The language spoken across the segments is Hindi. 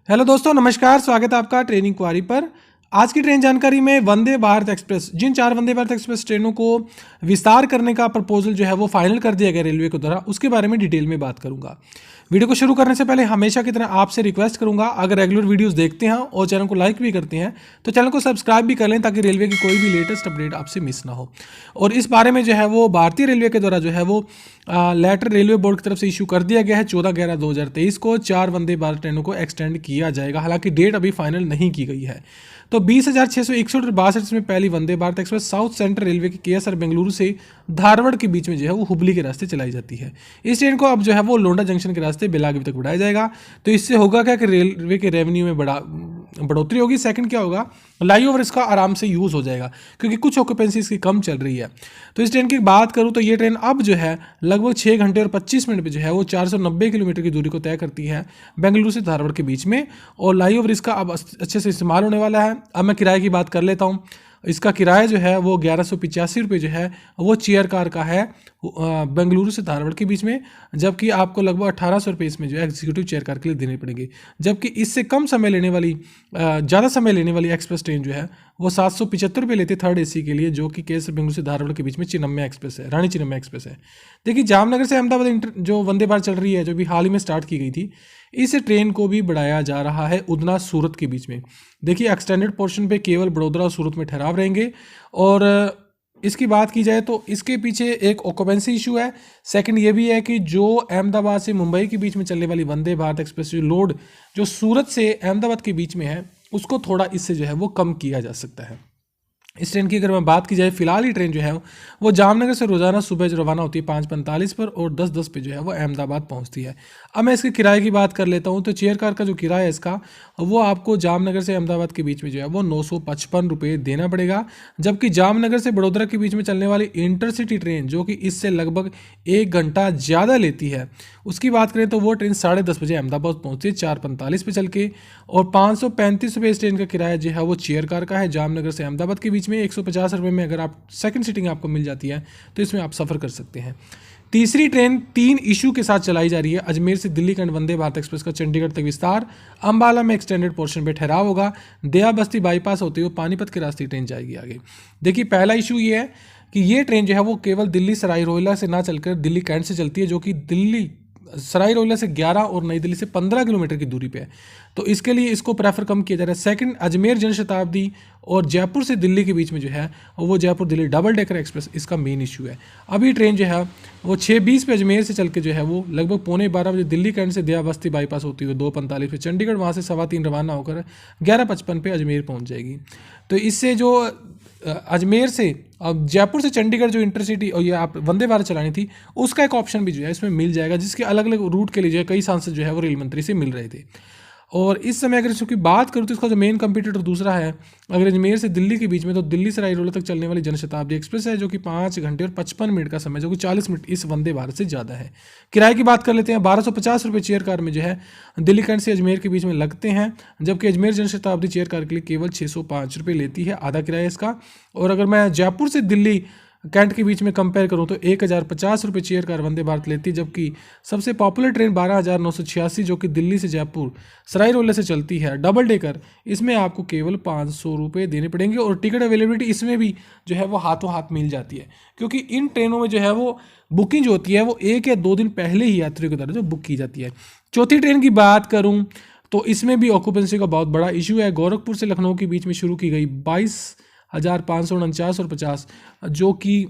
हेलो दोस्तों, नमस्कार। स्वागत है आपका ट्रेन इंक्वायरी पर। आज की ट्रेन जानकारी में वंदे भारत एक्सप्रेस, जिन 4 वंदे भारत एक्सप्रेस ट्रेनों को विस्तार करने का प्रपोजल जो है वो फाइनल कर दिया गया रेलवे के द्वारा, उसके बारे में डिटेल में बात करूंगा। वीडियो को शुरू करने से पहले हमेशा की तरह आपसे रिक्वेस्ट करूंगा, अगर रेगुलर वीडियोस देखते हैं और चैनल को लाइक भी करते हैं तो चैनल को सब्सक्राइब भी कर लें, ताकि रेलवे की कोई भी लेटेस्ट अपडेट आपसे मिस ना हो। और इस बारे में जो है वो भारतीय रेलवे के द्वारा जो है वो लेटर रेलवे बोर्ड की तरफ से इशू कर दिया गया है। 14/11/2023 को 4 वंदे भारत ट्रेनों को एक्सटेंड किया जाएगा। हालांकि डेट अभी फाइनल नहीं की गई है। तो 20,661 में पहली Vande Bharat express south central railway के केएसआर बेंगलुरु से धारवाड़ के बीच में जो है वो हुबली के रास्ते चलाई जाती है। इस ट्रेन को अब जो है वो लोंडा जंक्शन के रास्ते बेलागावी तक बढ़ाया जाएगा। तो इससे होगा क्या कि रेलवे के रेवेन्यू में बढ़ोतरी होगी। सेकंड क्या होगा, फ्लाईओवर इसका आराम से यूज़ हो जाएगा, क्योंकि कुछ ऑक्यूपेंसी इसकी कम चल रही है। तो इस ट्रेन की बात करूँ तो ये ट्रेन अब जो है लगभग 6 घंटे और 25 मिनट पे जो है वो 490 किलोमीटर की दूरी को तय करती है बेंगलुरु से धारवाड़ के बीच में। और फ्लाईओवर इसका अब अच्छे से इस्तेमाल होने वाला है। अब मैं किराए की बात कर लेता हूँ। इसका किराया जो है वो 1185 रुपये जो है वो चेयर कार का है बेंगलुरु से धारवाड़ के बीच में, जबकि आपको लगभग 1800 रुपये इसमें जो है एग्जीक्यूटिव चेयर कार के लिए देने पड़ेंगे। जबकि इससे कम समय लेने वाली ज़्यादा समय लेने वाली एक्सप्रेस ट्रेन जो है वो 775 रुपये लेती है थर्ड एसी के लिए, जो कि केएसआर बेंगलुरु से धारवाड़ के बीच में चिन्मय एक्सप्रेस है, रानी चिन्मय एक्सप्रेस है। देखिए, जामनगर से अहमदाबाद जो वंदे भारत चल रही है, जो भी हाल ही में स्टार्ट की गई थी, इस ट्रेन को भी बढ़ाया जा रहा है उधना सूरत के बीच में। देखिए, एक्सटेंडेड पोर्शन पे केवल बड़ोदरा और सूरत में ठहराव रहेंगे। और इसकी बात की जाए तो इसके पीछे एक ऑक्यूपेंसी इशू है। सेकंड ये भी है कि जो अहमदाबाद से मुंबई के बीच में चलने वाली वंदे भारत एक्सप्रेस लोड जो सूरत से अहमदाबाद के बीच में है, उसको थोड़ा इससे जो है वो कम किया जा सकता है। इस ट्रेन की अगर मैं बात की जाए, फिलहाल ही ट्रेन जो है वो जामनगर से रोजाना सुबह जो रवाना होती है 5:45 पर और 10:10 पे जो है वो अहमदाबाद पहुंचती है। अब मैं इसके किराए की बात कर लेता हूं। तो चेयर कार का जो किराया है इसका, वो आपको जामनगर से अहमदाबाद के बीच में जो है वो 955 रुपये देना पड़ेगा। जबकि जामनगर से बड़ोदरा के बीच में चलने वाली इंटरसिटी ट्रेन, जो कि इससे लगभग 1 घंटा ज़्यादा लेती है, उसकी बात करें तो वो ट्रेन 10:30 बजे अहमदाबाद पहुंचती है 4:45 पे चल के। और 535 रुपये इस ट्रेन का किराया जो है वो चेयर कार का है जामनगर से अहमदाबाद के बीच में। 150 रुपये में अगर आप सेकंड सीटिंग आपको मिल जाती है तो इसमें आप सफ़र कर सकते हैं। तीसरी ट्रेन 3 इशू के साथ चलाई जा रही है। अजमेर से दिल्ली खंड वंदे भारत एक्सप्रेस का चंडीगढ़ तक विस्तार, अंबाला में एक्सटेंडेड पोर्शन पे ठहराव होगा, दया बस्ती बाईपास होते हुए पानीपत के रास्ते ट्रेन जाएगी आगे। देखिए, पहला इशू ये है कि ये ट्रेन जो है वो केवल दिल्ली सराय रोहिला से ना चलकर दिल्ली कैंट से चलती है, जो कि दिल्ली सराय रोहिला से 11 और नई दिल्ली से 15 किलोमीटर की दूरी पे है। तो इसके लिए इसको प्रेफर कम किया जा रहा है। सेकंड, अजमेर जनशताब्दी और जयपुर से दिल्ली के बीच में जो है वो Jaipur Delhi double decker express इसका मेन इशू है। अभी ट्रेन जो है वो 6:20 पे अजमेर से चल के जो है वो लगभग 12:45 बजे दिल्ली कैंट से दया बस्ती बाईपास होती हुई 2:45 पे चंडीगढ़, वहाँ से 3:15 रवाना होकर 11:55 पे अजमेर पहुँच जाएगी। तो इससे जो अजमेर से अब जयपुर से चंडीगढ़ जो इंटरसिटी और ये आप वंदे भारत चलानी थी, उसका एक ऑप्शन भी जो है इसमें मिल जाएगा, जिसके अलग अलग रूट के लिए जो है कई सांसद जो है वो रेल मंत्री से मिल रहे थे। और इस समय अगर इसकी बात करूँ तो इसका जो मेन कंपटीटर दूसरा है अगर अजमेर से दिल्ली के बीच में, तो दिल्ली से रायरोला तक चलने वाली जनशताब्दी एक्सप्रेस है, जो कि 5 घंटे और 55 मिनट का समय, जो कि 40 मिनट इस वंदे भारत से ज़्यादा है। किराए की बात कर लेते हैं। 1250 रुपये चेयर कार में जो है दिल्ली कैंट से अजमेर के बीच में लगते हैं, जबकि अजमेर जनशताब्दी चेयर कार के लिए केवल 605 रुपये लेती है, आधा किराया इसका। और अगर मैं जयपुर से दिल्ली कैंट के बीच में कंपेयर करूं तो 1050 रुपये चेयर कार वंदे भारत लेती है, जबकि सबसे पॉपुलर ट्रेन 12,986 जो कि दिल्ली से जयपुर सराय रोहिला से चलती है डबल डेकर, इसमें आपको केवल 500 रुपये देने पड़ेंगे। और टिकट अवेलेबिलिटी इसमें भी जो है वो हाथों हाथ मिल जाती है, क्योंकि इन ट्रेनों में जो है वो बुकिंग जो होती है वो 1 या 2 दिन पहले ही यात्रियों के द्वारा जो बुक की जाती है। चौथी ट्रेन की बात करूँ तो इसमें भी ऑक्यूपेंसी का बहुत बड़ा इशू है। गोरखपुर से लखनऊ के बीच में शुरू की गई 22,549 और 50, जो कि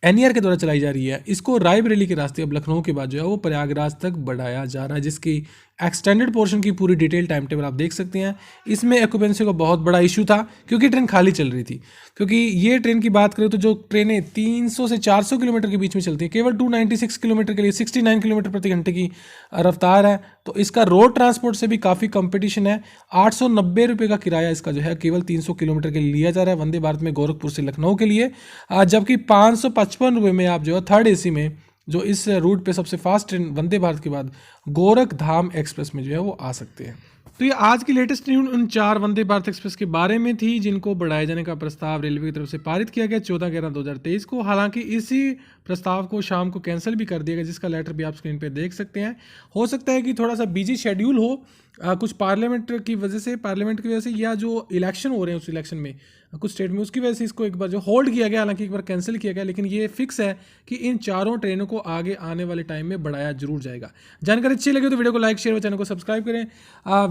एनईआर के द्वारा चलाई जा रही है, इसको रायबरेली के रास्ते अब लखनऊ के बाद जो है वो प्रयागराज तक बढ़ाया जा रहा है, जिसकी एक्सटेंडेड पोर्शन की पूरी डिटेल टाइम टेबल आप देख सकते हैं। इसमें ऑक्यूपेंसी का बहुत बड़ा इशू था, क्योंकि ट्रेन खाली चल रही थी। क्योंकि ये ट्रेन की बात करें तो जो ट्रेनें 300 से 400 किलोमीटर के बीच में चलती हैं, केवल 296 किलोमीटर के लिए 69 किलोमीटर प्रति घंटे की रफ्तार है। तो इसका रोड ट्रांसपोर्ट से भी काफ़ी कंपटीशन है। 890 रुपये का किराया इसका जो है केवल 300 किलोमीटर के लिए लिया जा रहा है वंदे भारत में गोरखपुर से लखनऊ के लिए, जबकि 555 रुपये में आप जो है थर्ड एसी में जो इस रूट पे सबसे फास्ट ट्रेन वंदे भारत के बाद गोरखधाम एक्सप्रेस में जो है वो आ सकते हैं। तो ये आज की लेटेस्ट न्यूज उन 4 वंदे भारत एक्सप्रेस के बारे में थी जिनको बढ़ाए जाने का प्रस्ताव रेलवे की तरफ से पारित किया गया 14/11/2023 को। हालांकि इसी प्रस्ताव को शाम को कैंसिल भी कर दिया गया, जिसका लेटर भी आप स्क्रीन पे देख सकते हैं। हो सकता है कि थोड़ा सा बिजी शेड्यूल हो कुछ पार्लियामेंट की वजह से या जो इलेक्शन हो रहे हैं उस इलेक्शन में कुछ स्टेट में, उसकी वजह से इसको एक बार जो होल्ड किया गया, हालांकि एक बार कैंसिल किया गया, लेकिन ये फिक्स है कि इन 4 ट्रेनों को आगे आने वाले टाइम में बढ़ाया जरूर जाएगा। जानकारी अच्छी लगी तो वीडियो को लाइक शेयर और चैनल को सब्सक्राइब करें।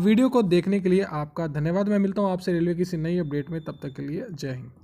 वीडियो को देखने के लिए आपका धन्यवाद। मैं मिलता हूँ आपसे रेलवे की नई अपडेट में, तब तक के लिए जय हिंद।